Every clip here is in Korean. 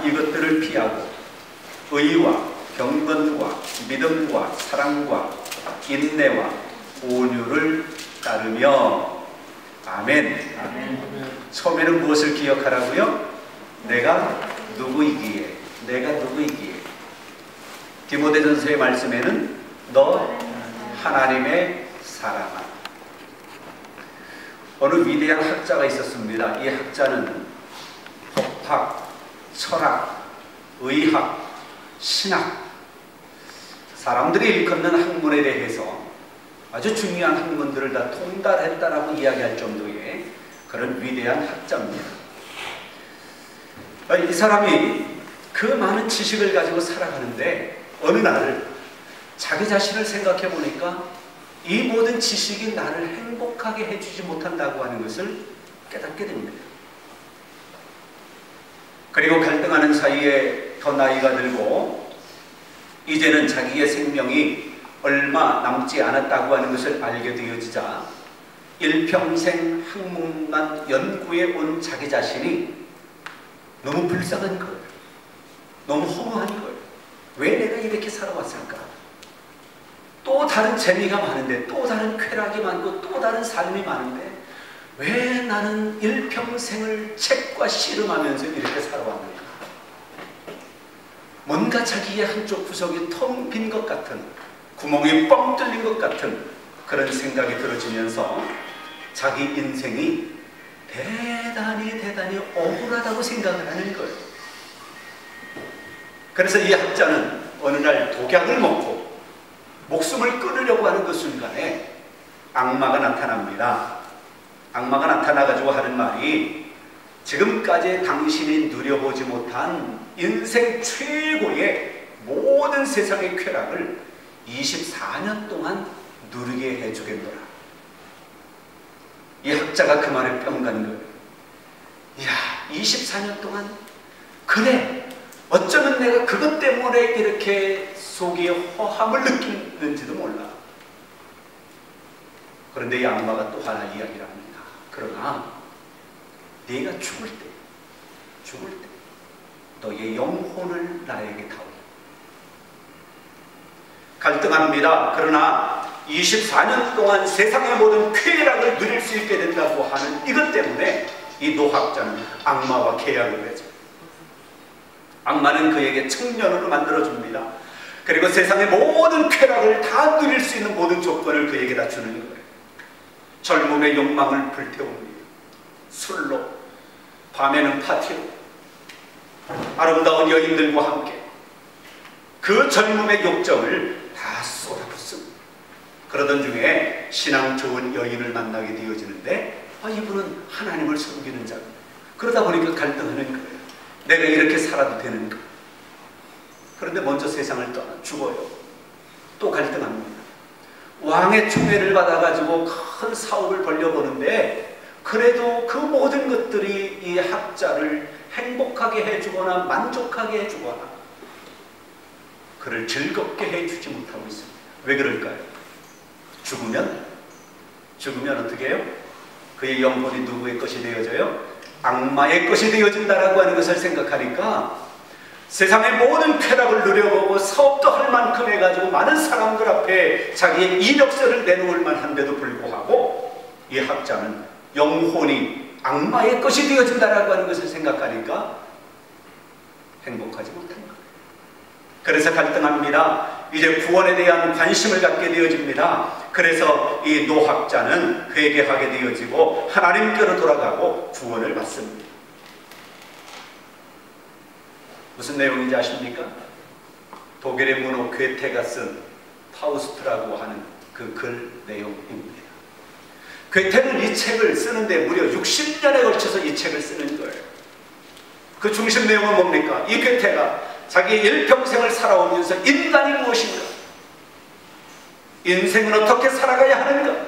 이것들을 피하고 의와 경건과 믿음과 사랑과 인내와 온유를 따르며. 아멘. 아멘. 처음에는 무엇을 기억하라고요? 내가 누구이기에, 내가 누구이기에. 디모데전서의 말씀에는 너 하나님의 사랑아. 어느 위대한 학자가 있었습니다. 이 학자는 법학, 철학, 의학, 신학, 사람들이 일컫는 학문에 대해서 아주 중요한 학문들을 다 통달했다라고 이야기할 정도의 그런 위대한 학자입니다. 이 사람이 그 많은 지식을 가지고 살아가는데 어느 날 자기 자신을 생각해 보니까 이 모든 지식이 나를 행복하게 해주지 못한다고 하는 것을 깨닫게 됩니다. 그리고 갈등하는 사이에 더 나이가 들고 이제는 자기의 생명이 얼마 남지 않았다고 하는 것을 알게 되어지자 일평생 학문만 연구해 온 자기 자신이 너무 불쌍한 거예요. 너무 허무한 거예요. 왜 내가 이렇게 살아왔을까? 또 다른 재미가 많은데, 또 다른 쾌락이 많고, 또 다른 삶이 많은데 왜 나는 일평생을 책과 씨름하면서 이렇게 살아왔는가? 뭔가 자기의 한쪽 구석이 텅 빈 것 같은, 구멍이 뻥 뚫린 것 같은 그런 생각이 들어지면서 자기 인생이 대단히 억울하다고 생각을 하는 거예요. 그래서 이 학자는 어느 날 독약을 먹고 목숨을 끊으려고 하는 그 순간에 악마가 나타납니다. 악마가 나타나가지고 하는 말이, 지금까지 당신이 누려보지 못한 인생 최고의 모든 세상의 쾌락을 24년 동안 누리게 해주겠노라. 이 학자가 그 말에 뿅 간 거예요. 이야, 24년 동안, 그래, 어쩌면 내가 그것 때문에 이렇게 속에 허함을 느끼는지도 몰라. 그런데 이 악마가 또 하나 이야기를 합니다. 그러나 네가 죽을 때 너의 영혼을 나에게 다오. 갈등합니다. 그러나 24년 동안 세상의 모든 쾌락을 누릴 수 있게 된다고 하는 이것 때문에 이 노학자는 악마와 계약을 맺어요. 악마는 그에게 청년으로 만들어줍니다. 그리고 세상의 모든 쾌락을 다 누릴 수 있는 모든 조건을 그에게 다 주는 거예요. 젊음의 욕망을 불태웁니다. 술로, 밤에는 파티로, 아름다운 여인들과 함께 그 젊음의 욕정을 다 쏟아붓습니다. 그러던 중에 신앙 좋은 여인을 만나게 되어지는데, 이분은 하나님을 섬기는 자입니다. 그러다 보니까 갈등하는 거예요. 내가 이렇게 살아도 되는가? 그런데 먼저 세상을 떠나 죽어요. 또 갈등합니다. 왕의 총애를 받아가지고 큰 사업을 벌려보는데, 그래도 그 모든 것들이 이 학자를 행복하게 해주거나 만족하게 해주거나 그를 즐겁게 해주지 못하고 있습니다. 왜 그럴까요? 죽으면 어떻게 해요? 그의 영혼이 누구의 것이 되어져요? 악마의 것이 되어진다라고 하는 것을 생각하니까 세상의 모든 쾌락을 누려보고 사업도 할 만큼 해가지고 많은 사람들 앞에 자기의 이력서를 내놓을 만한데도 불구하고 이 학자는 영혼이 악마의 것이 되어진다라고 하는 것을 생각하니까 행복하지 못한 거예요. 그래서 갈등합니다. 이제 구원에 대한 관심을 갖게 되어집니다. 그래서 이 노학자는 회개하게 되어지고 하나님께로 돌아가고 구원을 받습니다. 무슨 내용인지 아십니까? 독일의 문호 괴테가 쓴 파우스트라고 하는 그 글 내용입니다. 괴테는 이 책을 쓰는데 무려 60년에 걸쳐서 이 책을 쓰는 거예요. 그 중심 내용은 뭡니까? 이 괴테가 자기의 일평생을 살아오면서 인간이 무엇인가? 인생은 어떻게 살아가야 하는가?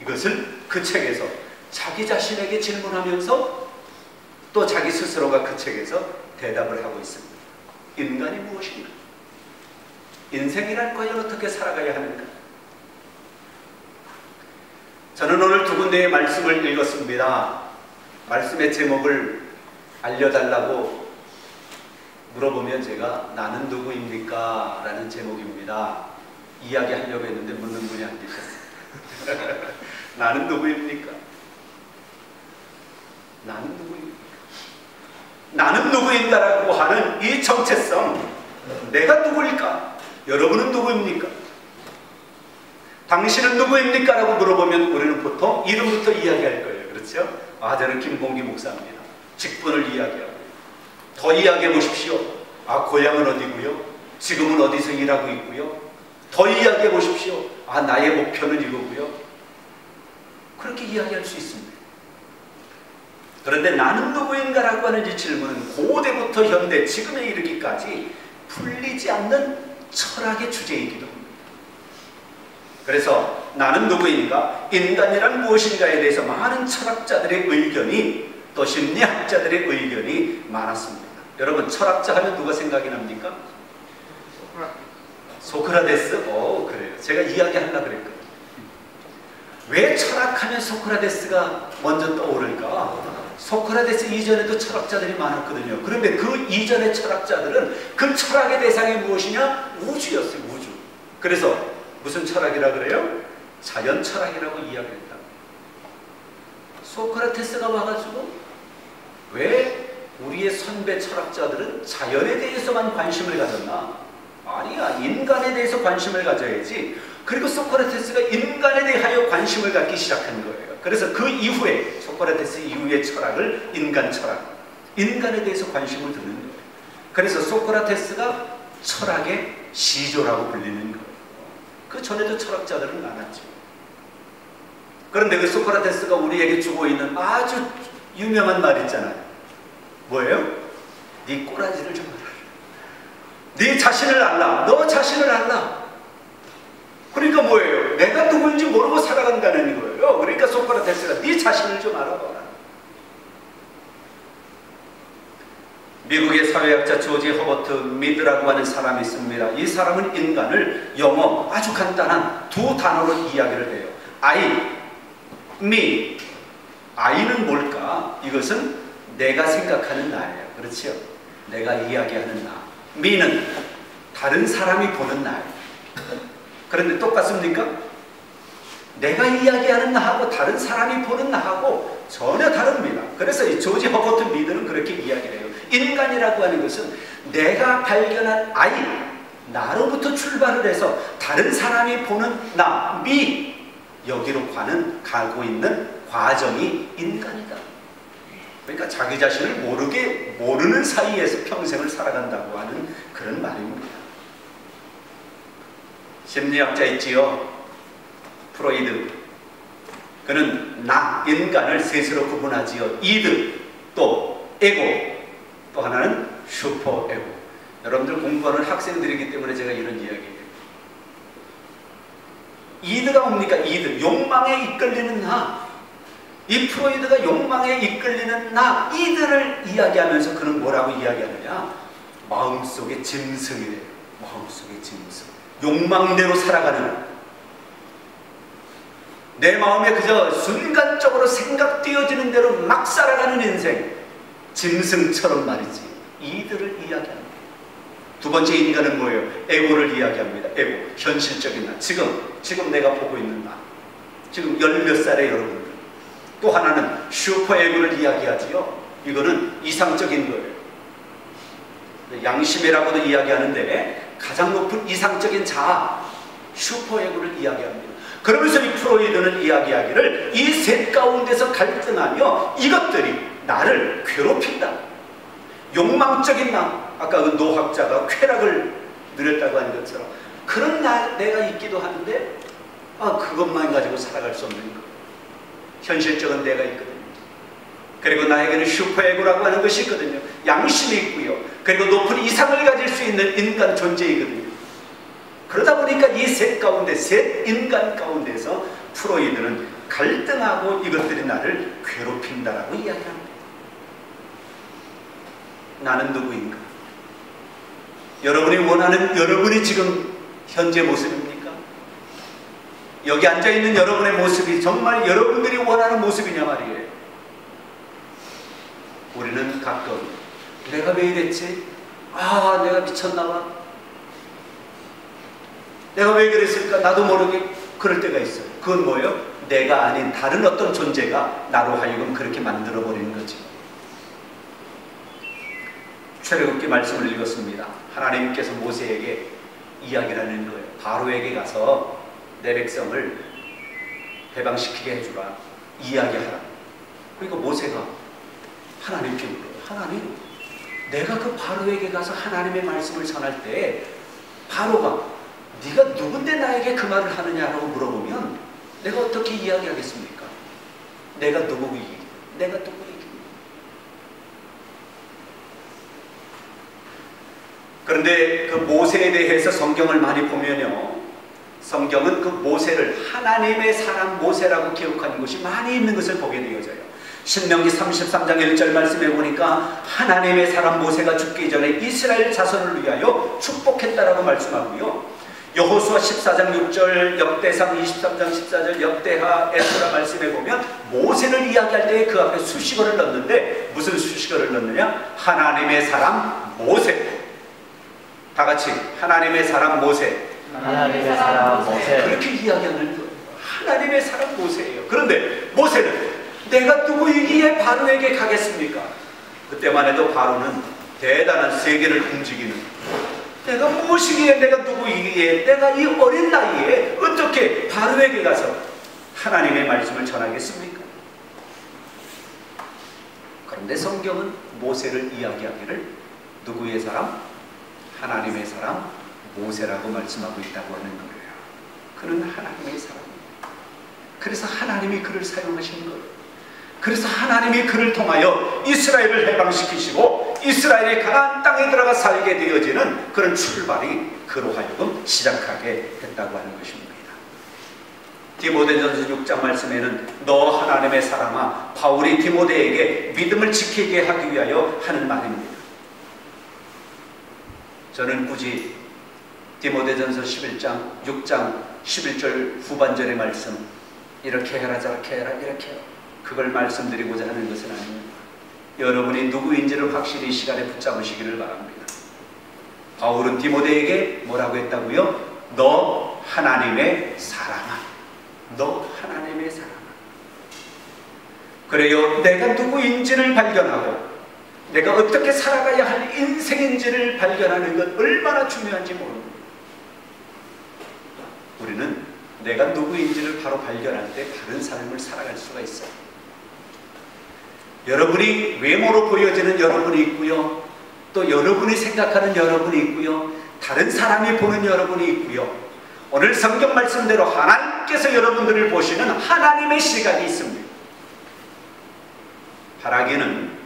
이것을 그 책에서 자기 자신에게 질문하면서 또 자기 스스로가 그 책에서 대답을 하고 있습니다. 인간이 무엇인가? 인생이란 과연 어떻게 살아가야 하는가? 저는 오늘 두 군데의 말씀을 읽었습니다. 말씀의 제목을 알려달라고 물어보면 제가 나는 누구입니까? 라는 제목입니다. 이야기하려고 했는데 묻는 분이 안 계셨어요. 나는 누구입니까? 나는 누구입니까? 나는 누구인가라고 하는 이 정체성, 내가 누구일까? 여러분은 누구입니까? 당신은 누구입니까? 라고 물어보면 우리는 보통 이름부터 이야기할 거예요. 그렇죠? 아, 저는 김봉기 목사입니다. 직분을 이야기하고. 더 이야기해 보십시오. 아, 고향은 어디고요? 지금은 어디서 일하고 있고요? 더 이야기해 보십시오. 아, 나의 목표는 이거고요. 그렇게 이야기할 수 있습니다. 그런데 나는 누구인가라고 하는 이 질문은 고대부터 현대, 지금에 이르기까지 풀리지 않는 철학의 주제이기도 합니다. 그래서 나는 누구인가, 인간이란 무엇인가에 대해서 많은 철학자들의 의견이, 또 심리학자들의 의견이 많았습니다. 여러분, 철학자 하면 누가 생각이 납니까? 소크라테스? 그래요. 제가 이야기하려고 그랬거든요. 왜 철학하면 소크라테스가 먼저 떠오를까? 소크라테스 이전에도 철학자들이 많았거든요. 그런데 그 이전의 철학자들은 그 철학의 대상이 무엇이냐? 우주였어요. 우주. 그래서 무슨 철학이라 그래요? 자연 철학이라고 이야기했다. 소크라테스가 와가지고 왜 우리의 선배 철학자들은 자연에 대해서만 관심을 가졌나? 아니야. 인간에 대해서 관심을 가져야지. 그리고 소크라테스가 인간에 대하여 관심을 갖기 시작한 거예요. 그래서 그 이후에, 소크라테스 이후의 철학을 인간 철학, 인간에 대해서 관심을 두는 거예요. 그래서 소크라테스가 철학의 시조라고 불리는 거예요. 그 전에도 철학자들은 많았죠. 그런데 그 소크라테스가 우리에게 주고 있는 아주 유명한 말 있잖아요. 뭐예요? 네 꼬라지를 좀 알아라. 네 자신을 알라. 너 자신을 알라. 그러니까 뭐예요? 내가 누구인지 모르고 살아간다는 거예요. 그러니까 소크라테스가 네 자신을 좀 알아봐라. 미국의 사회학자 조지 허버트 미드라고 하는 사람이 있습니다. 이 사람은 인간을 영어 아주 간단한 두 단어로 이야기를 해요. I, me. I는 뭘까? 이것은 내가 생각하는 나예요. 그렇죠? 내가 이야기하는 나. me는 다른 사람이 보는 나예요. 그런데 똑같습니까? 내가 이야기하는 나하고 다른 사람이 보는 나하고 전혀 다릅니다. 그래서 이 조지 허버트 미드는 그렇게 이야기를 해요. 인간이라고 하는 것은 내가 발견한 I, 나로부터 출발을 해서 다른 사람이 보는 나, me, 여기로 가고 있는 과정이 인간이다. 그러니까 자기 자신을 모르는 사이에서 평생을 살아간다고 하는 그런 말입니다. 심리학자 있지요. 프로이드. 그는 나, 인간을 셋으로 구분하지요. 이드, 또 에고, 또 하나는 슈퍼 에고. 여러분들 공부하는 학생들이기 때문에 제가 이런 이야기예요. 이드가 뭡니까? 이드, 욕망에 이끌리는 나. 이 프로이드가 욕망에 이끌리는 나, 이들을 이야기하면서 그는 뭐라고 이야기하느냐? 마음속의 짐승이래요. 마음속의 짐승. 욕망대로 살아가는, 내 마음에 그저 순간적으로 생각되어지는 대로 막 살아가는 인생, 짐승처럼 말이지. 이들을 이야기합니다. 두 번째 인간은 뭐예요? 에고를 이야기합니다. 에고, 현실적인 나. 지금 내가 보고 있는 나. 지금 열 몇 살의 여러분들. 또 하나는 슈퍼 에고를 이야기하지요. 이거는 이상적인 거예요. 양심이라고도 이야기하는데 가장 높은 이상적인 자아, 슈퍼 에고를 이야기합니다. 그러면서 이 프로이드는 이야기하기를 이 셋 가운데서 갈등하며 이것들이 나를 괴롭힌다. 욕망적인 나, 아까 그 노학자가 쾌락을 누렸다고 하는 것처럼 그런 내가 있기도 하는데 그것만 가지고 살아갈 수 없는 거. 현실적인 내가 있거든요. 그리고 나에게는 슈퍼에고라고 하는 것이 있거든요. 양심이 있고요. 그리고 높은 이상을 가질 수 있는 인간 존재이거든요. 그러다 보니까 이 셋 인간 가운데서 프로이드는 갈등하고 이것들이 나를 괴롭힌다라고 이야기합니다. 나는 누구인가? 여러분이 원하는 여러분이 지금 현재 모습입니까? 여기 앉아있는 여러분의 모습이 정말 여러분들이 원하는 모습이냐 말이에요. 우리는 가끔 내가 왜 이랬지? 아, 내가 미쳤나 봐. 내가 왜 그랬을까? 나도 모르게 그럴 때가 있어요. 그건 뭐예요? 내가 아닌 다른 어떤 존재가 나로 하여금 그렇게 만들어버리는 거지. 출애굽기 말씀을 읽었습니다. 하나님께서 모세에게 이야기를 하는 거예요. 바로에게 가서 내 백성을 해방시키게 해주라. 이야기하라. 그러니까 모세가 하나님께 물어요. 하나님, 내가 그 바로에게 가서 하나님의 말씀을 전할 때 바로가 네가 누군데 나에게 그 말을 하느냐라고 물어보면 내가 어떻게 이야기하겠습니까? 내가 누구이기? 내가 누구이기? 그런데 그 모세에 대해서 성경을 많이 보면요, 성경은 그 모세를 하나님의 사람 모세라고 기록하는 것이 많이 있는 것을 보게 되어져요. 신명기 33장 1절 말씀에 보니까 하나님의 사람 모세가 죽기 전에 이스라엘 자손을 위하여 축복했다라고 말씀하고요, 여호수아 14장 6절, 역대상 23장 14절, 역대하, 에스라 말씀에 보면 모세를 이야기할 때 그 앞에 수식어를 넣는데 무슨 수식어를 넣느냐? 하나님의 사람 모세. 다 같이 하나님의 사람 모세. 하나님의 사람 모세. 그렇게 이야기하는 거예요. 하나님의 사람 모세예요. 그런데 모세는 내가 누구이기에 바로에게 가겠습니까? 그때만 해도 바로는 대단한 세계를 움직이는, 내가 무엇이기에, 내가 누구이기에, 내가 이 어린 나이에 어떻게 바로에게 가서 하나님의 말씀을 전하겠습니까? 그런데 성경은 모세를 이야기하기를 누구의 사람? 하나님의 사람 모세라고 말씀하고 있다고 하는 거예요. 그는 하나님의 사람입니다. 그래서 하나님이 그를 사용하신 거예요. 그래서 하나님이 그를 통하여 이스라엘을 해방시키시고 이스라엘이 가나안 땅에 들어가 살게 되어지는 그런 출발이 그로 하여금 시작하게 됐다고 하는 것입니다. 디모데전서 6장 말씀에는 너 하나님의 사람아, 바울이 디모데에게 믿음을 지키게 하기 위하여 하는 말입니다. 저는 굳이 디모데전서 11장 6장 11절 후반절의 말씀, 이렇게 해라 저렇게 해라 이렇게 해라, 그걸 말씀드리고자 하는 것은 아닙니다. 여러분이 누구인지를 확실히 이 시간에 붙잡으시기를 바랍니다. 바울은 디모데에게 뭐라고 했다고요? 너 하나님의 사람아, 너 하나님의 사람아. 그래요, 내가 누구인지를 발견하고 내가 어떻게 살아가야 할 인생인지를 발견하는 것 얼마나 중요한지 모릅니다. 우리는 내가 누구인지를 바로 발견할 때 바른 삶을 살아갈 수가 있어요. 여러분이 외모로 보여지는 여러분이 있고요, 또 여러분이 생각하는 여러분이 있고요, 다른 사람이 보는 여러분이 있고요, 오늘 성경 말씀대로 하나님께서 여러분들을 보시는 하나님의 시각이 있습니다. 바라기는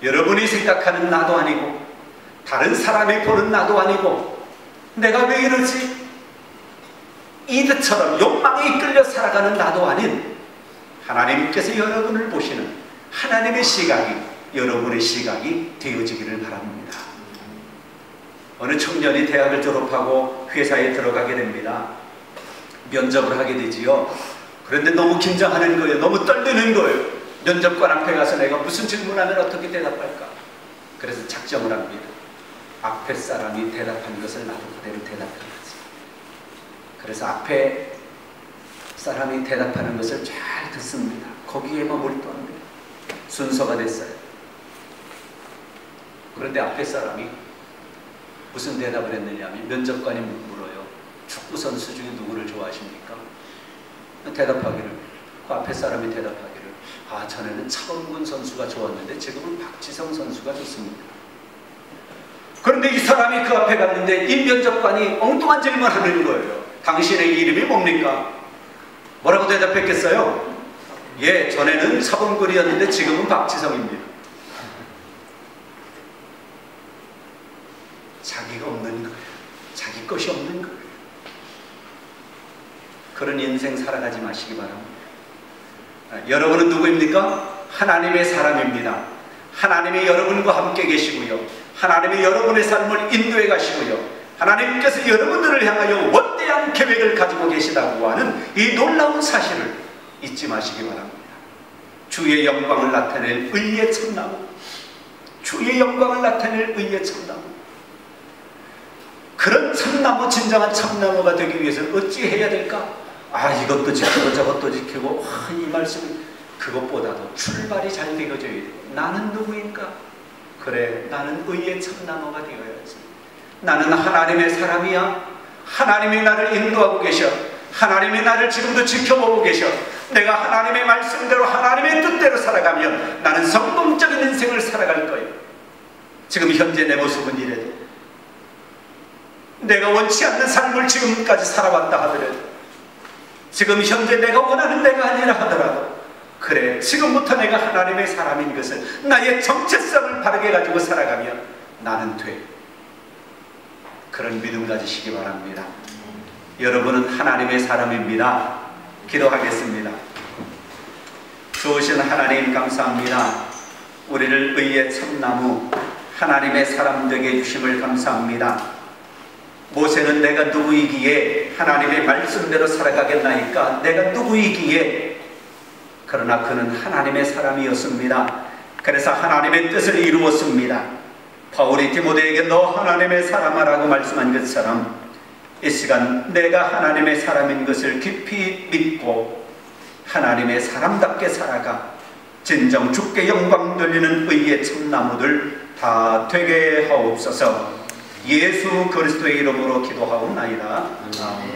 여러분이 생각하는 나도 아니고 다른 사람이 보는 나도 아니고 내가 왜 이러지? 이드처럼 욕망에 이끌려 살아가는 나도 아닌 하나님께서 여러분을 보시는 하나님의 시각이 여러분의 시각이 되어지기를 바랍니다. 어느 청년이 대학을 졸업하고 회사에 들어가게 됩니다. 면접을 하게 되지요. 그런데 너무 긴장하는 거예요. 너무 떨리는 거예요. 면접관 앞에 가서 내가 무슨 질문하면 어떻게 대답할까? 그래서 작정을 합니다. 앞에 사람이 대답한 것을 나도 그대로 대답해야지. 그래서 앞에 사람이 대답하는 것을 잘 듣습니다. 거기에만 몰두합니다. 순서가 됐어요. 그런데 앞에 사람이 무슨 대답을 했느냐면, 면접관이 물어요. 축구 선수 중에 누구를 좋아하십니까? 대답하기를, 그 앞에 사람이 대답하기를, 아, 전에는 차범근 선수가 좋았는데 지금은 박지성 선수가 좋습니다. 그런데 이 사람이 그 앞에 갔는데 이 면접관이 엉뚱한 질문을 하는 거예요. 당신의 이름이 뭡니까? 뭐라고 대답했겠어요? 예, 전에는 차범근이었는데 지금은 박지성입니다. 자기가 없는 거예요. 자기 것이 없는 거예요. 그런 인생 살아가지 마시기 바랍니다. 여러분은 누구입니까? 하나님의 사람입니다. 하나님이 여러분과 함께 계시고요, 하나님이 여러분의 삶을 인도해 가시고요, 하나님께서 여러분들을 향하여 원대한 계획을 가지고 계시다고 하는 이 놀라운 사실을 잊지 마시기 바랍니다. 주의 영광을 나타낼 의의 참나무, 주의 영광을 나타낼 의의 참나무. 그런 참나무, 진정한 참나무가 되기 위해서는 어찌 해야 될까? 이것도 지키고 저것도 지키고, 이 말씀, 그것보다도 출발이 잘 되어져야 돼. 나는 누구인가? 그래, 나는 의의 참나무가 되어야지. 나는 하나님의 사람이야. 하나님이 나를 인도하고 계셔. 하나님이 나를 지금도 지켜보고 계셔. 내가 하나님의 말씀대로, 하나님의 뜻대로 살아가면 나는 성공적인 인생을 살아갈 거예요. 지금 현재 내 모습은 이래도, 내가 원치 않는 삶을 지금까지 살아왔다 하더라도, 지금 현재 내가 원하는 내가 아니라 하더라도, 그래, 지금부터 내가 하나님의 사람인 것을, 나의 정체성을 바르게 가지고 살아가면 나는 돼. 그런 믿음 가지시기 바랍니다. 여러분은 하나님의 사람입니다. 기도하겠습니다. 좋으신 하나님, 감사합니다. 우리를 의의 참나무, 하나님의 사람 되게 해주심을 감사합니다. 모세는 내가 누구이기에 하나님의 말씀대로 살아가겠나이까? 내가 누구이기에? 그러나 그는 하나님의 사람이었습니다. 그래서 하나님의 뜻을 이루었습니다. 바울이 디모데에게 너 하나님의 사람아라고 말씀한 것처럼 이 시간 내가 하나님의 사람인 것을 깊이 믿고 하나님의 사람답게 살아가 진정 주께 영광 돌리는 의의 참나무들 다 되게 하옵소서. 예수 그리스도의 이름으로 기도하옵나이다. 아멘.